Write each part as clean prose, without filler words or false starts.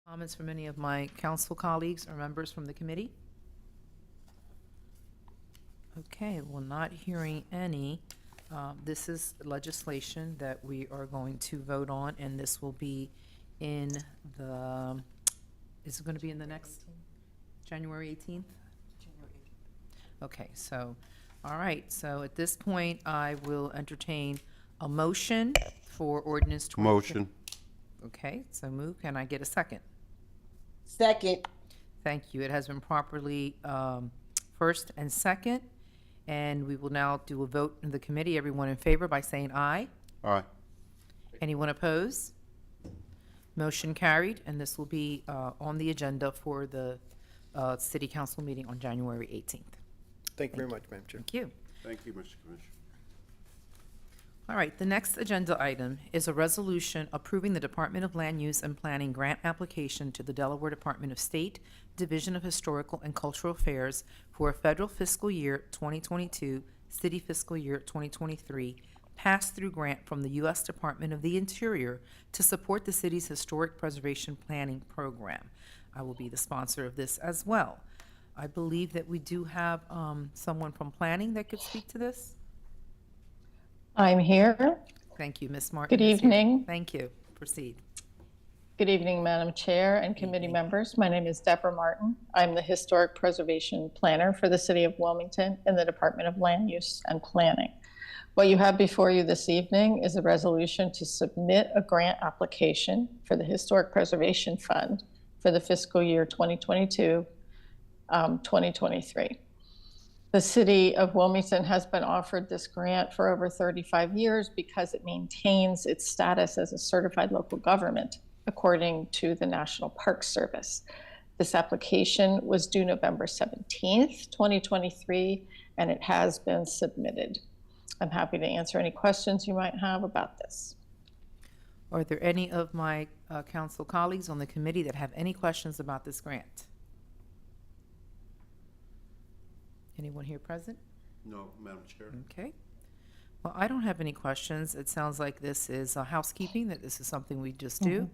Comments from any of my council colleagues or members from the committee? Okay, well, not hearing any. This is legislation that we are going to vote on, and this will be in the, is it going to be in the next, January 18th? Okay, so, all right, so at this point, I will entertain a motion for ordinance 20. Motion. Okay, so move. Can I get a second? Second. Thank you. It has been properly first and second, and we will now do a vote in the committee. Everyone in favor by saying aye. Aye. Anyone opposed? Motion carried, and this will be on the agenda for the city council meeting on January 18th. Thank you very much, Madam Chair. Thank you. Thank you, Mr. Commissioner. All right, the next agenda item is a resolution approving the Department of Land Use and Planning grant application to the Delaware Department of State, Division of Historical and Cultural Affairs for a federal fiscal year 2022, city fiscal year 2023 pass-through grant from the U.S. Department of the Interior to support the city's historic preservation planning program. I will be the sponsor of this as well. I believe that we do have someone from planning that could speak to this. I'm here. Thank you, Ms. Martin. Good evening. Thank you. Proceed. Good evening, Madam Chair and committee members. My name is Deborah Martin. I'm the Historic Preservation Planner for the City of Wilmington in the Department of Land Use and Planning. What you have before you this evening is a resolution to submit a grant application for the Historic Preservation Fund for the fiscal year 2022-2023. The City of Wilmington has been offered this grant for over 35 years because it maintains its status as a certified local government, according to the National Park Service. This application was due November 17th, 2023, and it has been submitted. I'm happy to answer any questions you might have about this. Are there any of my council colleagues on the committee that have any questions about this grant? Anyone here present? No, Madam Chair. Okay. Well, I don't have any questions. It sounds like this is housekeeping, that this is something we just do.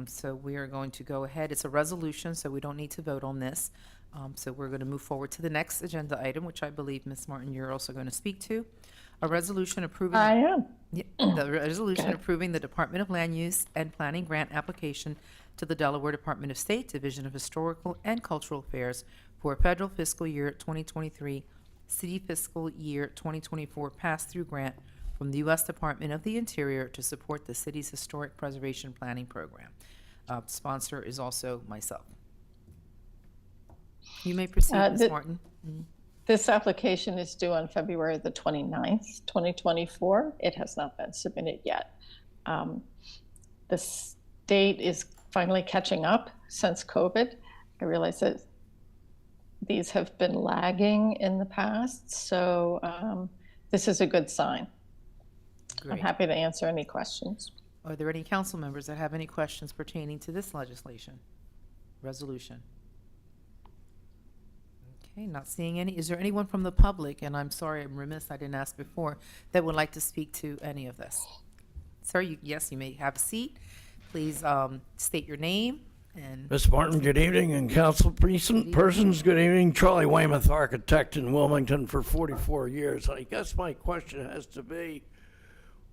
So we are going to go ahead. It's a resolution, so we don't need to vote on this. So we're going to move forward to the next agenda item, which I believe, Ms. Martin, you're also going to speak to. A resolution approving. I am. Yeah, the resolution approving the Department of Land Use and Planning grant application to the Delaware Department of State, Division of Historical and Cultural Affairs for federal fiscal year 2023, city fiscal year 2024 pass-through grant from the U.S. Department of the Interior to support the city's historic preservation planning program. Sponsor is also myself. You may proceed, Ms. Martin. This application is due on February the 29th, 2024. It has not been submitted yet. The state is finally catching up since COVID. I realize that these have been lagging in the past, so this is a good sign. Great. I'm happy to answer any questions. Are there any council members that have any questions pertaining to this legislation, resolution? Okay, not seeing any. Is there anyone from the public, and I'm sorry, I'm remiss, I didn't ask before, that would like to speak to any of this? Sir, yes, you may have a seat. Please state your name. And Ms. Martin, good evening, and council persons, good evening. Charlie Weymouth, architect in Wilmington for 44 years. I guess my question has to be,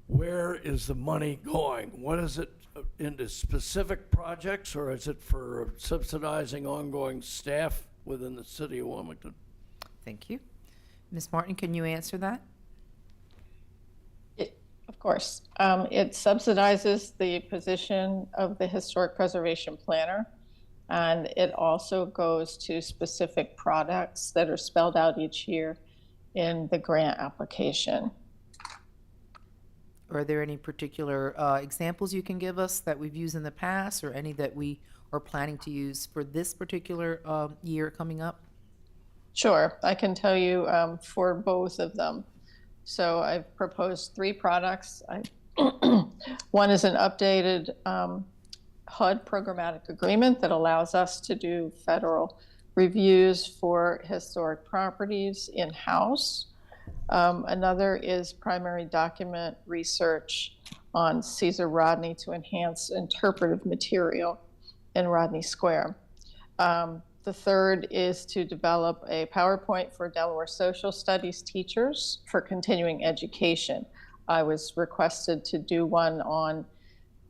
where is the money going? What is it into specific projects, or is it for subsidizing ongoing staff within the city of Wilmington? Thank you. Ms. Martin, can you answer that? Of course. It subsidizes the position of the historic preservation planner, and it also goes to specific products that are spelled out each year in the grant application. Are there any particular examples you can give us that we've used in the past, or any that we are planning to use for this particular year coming up? Sure, I can tell you for both of them. So I've proposed 3 products. One is an updated HUD programmatic agreement that allows us to do federal reviews for historic properties in-house. Another is primary document research on Caesar Rodney to enhance interpretive material in Rodney Square. The third is to develop a PowerPoint for Delaware social studies teachers for continuing education. I was requested to do one on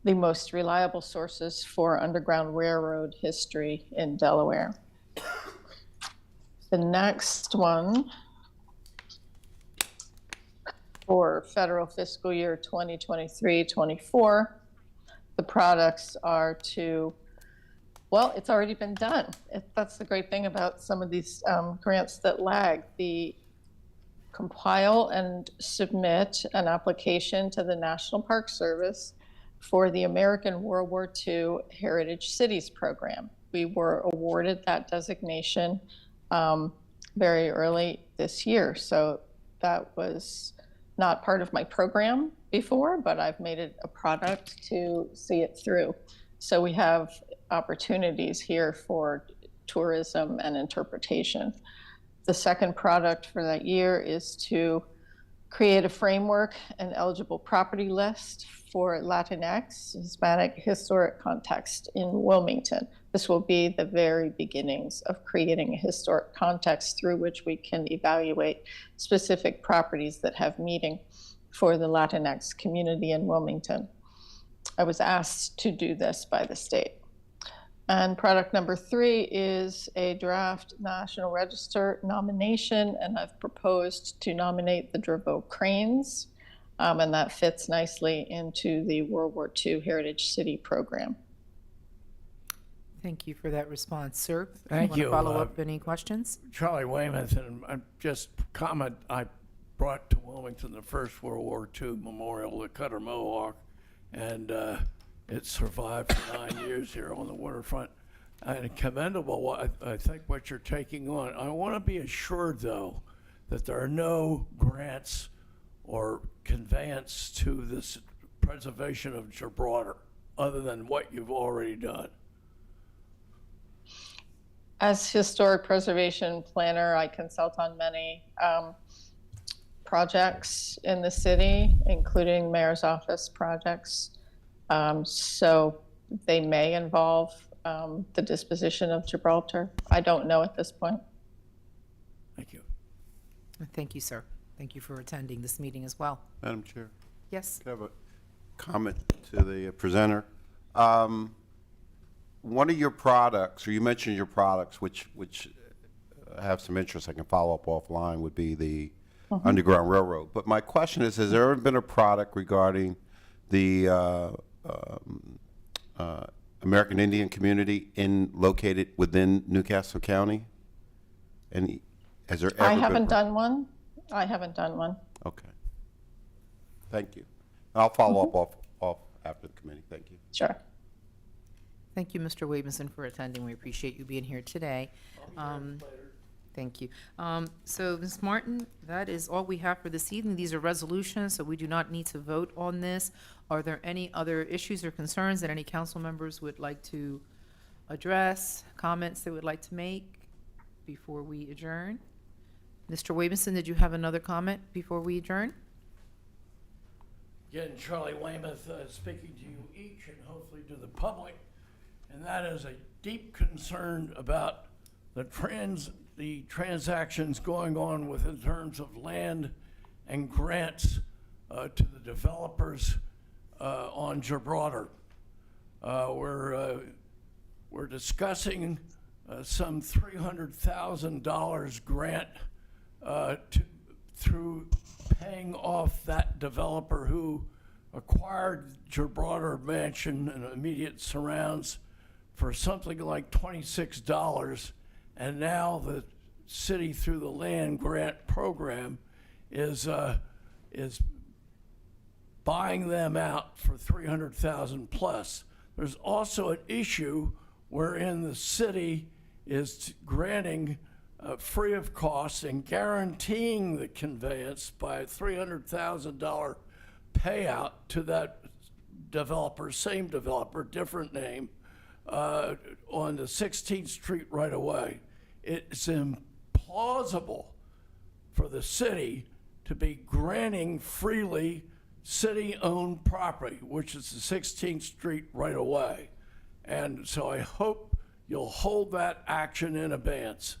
the most reliable sources for Underground Railroad history in Delaware. The next one for federal fiscal year 2023-24, the products are to, well, it's already been done. That's the great thing about some of these grants that lag. The compile and submit an application to the National Park Service for the American World War II Heritage Cities Program. We were awarded that designation very early this year. So that was not part of my program before, but I've made it a product to see it through. So we have opportunities here for tourism and interpretation. The second product for that year is to create a framework and eligible property list for Latinx, Hispanic historic context in Wilmington. This will be the very beginnings of creating a historic context through which we can evaluate specific properties that have meaning for the Latinx community in Wilmington. I was asked to do this by the state. And product number 3 is a draft National Register nomination, and I've proposed to nominate the Draveau Cranes, and that fits nicely into the World War II Heritage City Program. Thank you for that response, sir. Thank you. Want to follow up any questions? Charlie Weymouth, and just comment, I brought to Wilmington the first World War II memorial to Cutter Mohawk, and it survived for 9 years here on the waterfront. And commendable, I think, what you're taking on. I want to be assured, though, that there are no grants or conveyance to this preservation of Gibraltar other than what you've already done. As historic preservation planner, I consult on many projects in the city, including mayor's office projects. So they may involve the disposition of Gibraltar. I don't know at this point. Thank you. Thank you, sir. Thank you for attending this meeting as well. Madam Chair, Yes? I have a comment to the presenter. One of your products, or you mentioned your products, which have some interest, I can follow up offline, would be the Underground Railroad. But my question is, has there ever been a product regarding the American Indian community located within Newcastle County? And has there ever I been? haven't done one. I haven't done one. Okay. Thank you. I'll follow up off after the committee. Thank you. Sure. Thank you, Mr. Williamson, for attending. We appreciate you being here today. Thank you. So, Ms. Martin, that is all we have for this evening. These are resolutions, so we do not need to vote on this. Are there any other issues or concerns that any council members would like to address, comments they would like to make before we adjourn? Mr. Williamson, did you have another comment before we adjourn? Again, Charlie Weymouth speaking to you each and hopefully to the public, and that is a deep concern about the transactions going on in terms of land and grants to the developers on Gibraltar. We're discussing some $300,000 grant through paying off that developer who acquired Gibraltar Mansion and immediate surrounds for something like $26, and now the city, through the land grant program, is buying them out for $300,000 plus. There's also an issue wherein the city is granting free of cost and guaranteeing the conveyance by a $300,000 payout to that developer, same developer, different name, on the 16th Street right away. It's implausible for the city to be granting freely city-owned property, which is the 16th Street right away. And so I hope you'll hold that action in abeyance.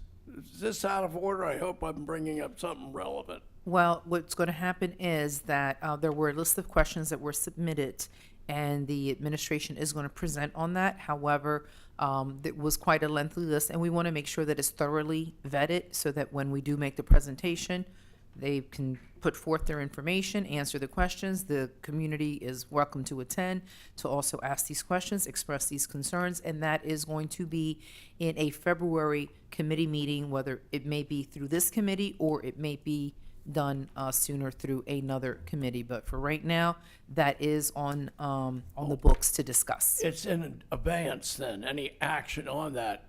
Is this out of order? I hope I'm bringing up something relevant. Well, what's going to happen is that there were a list of questions that were submitted, and the administration is going to present on that. However, it was quite a lengthy list, and we want to make sure that it's thoroughly vetted so that when we do make the presentation, they can put forth their information, answer the questions. The community is welcome to attend, to also ask these questions, express these concerns, and that is going to be in a February committee meeting, whether it may be through this committee or it may be done sooner through another committee. But for right now, that is on the books to discuss. It's in abeyance then, any action on that?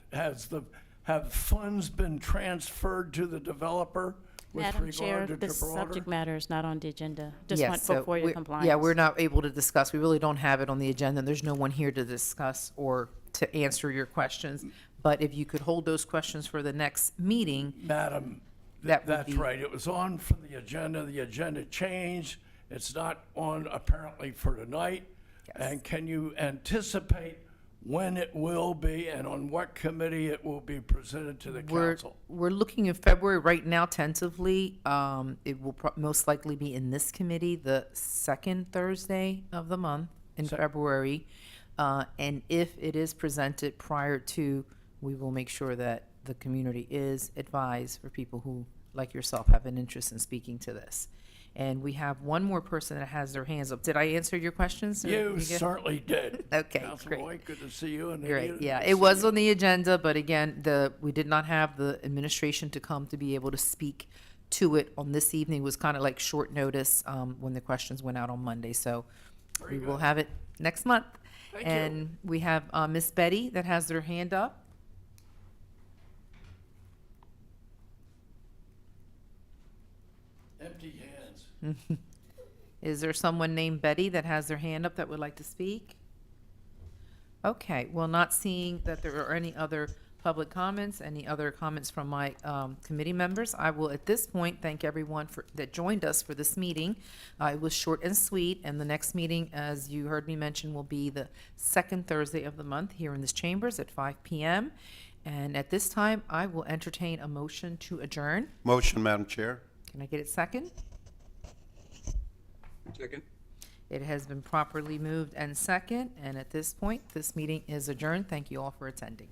Have funds been transferred to the developer with Madam Chair, regard to the subject Gibraltar? matter is not on the agenda. Just Yes, went so before your we- compliance. Yeah, we're not able to discuss. We really don't have it on the agenda. There's no one here to discuss or to answer your questions. But if you could hold those questions for the next meeting, Madam, That would that's be- right. It was on for the agenda changed. It's not on apparently for tonight. Yes. And can you anticipate when it will be and on what committee it will be presented to the council? we're looking in February right now tentatively. It will most likely be in this committee, the second Thursday of the month in February. And if it is presented prior to, we will make sure that the community is advised for people who, like yourself, have an interest in speaking to this. And we have one more person that has their hands up. Did I answer your questions? You get- certainly did. Okay, Councilman great. White, good to see you. And Great, Anita, yeah, good to it see was you. on the agenda, but again, we did not have the administration to come to be able to speak to it on this evening. It was kind of like short notice, when the questions went out on Monday, so we will have it next month. Thank you. And we have, Miss Betty that has their hand up. Empty hands. Is there someone named Betty that has their hand up that would like to speak? Okay, well, not seeing that there are any other public comments, any other comments from my committee members, I will at this point thank everyone that joined us for this meeting. It was short and sweet, and the next meeting, as you heard me mention, will be the second Thursday of the month here in this chambers at 5 p.m. And at this time, I will entertain a motion to adjourn. Motion, Madam Chair. Can I get it second? Second. It has been properly moved and second, and at this point, this meeting is adjourned. Thank you all for attending.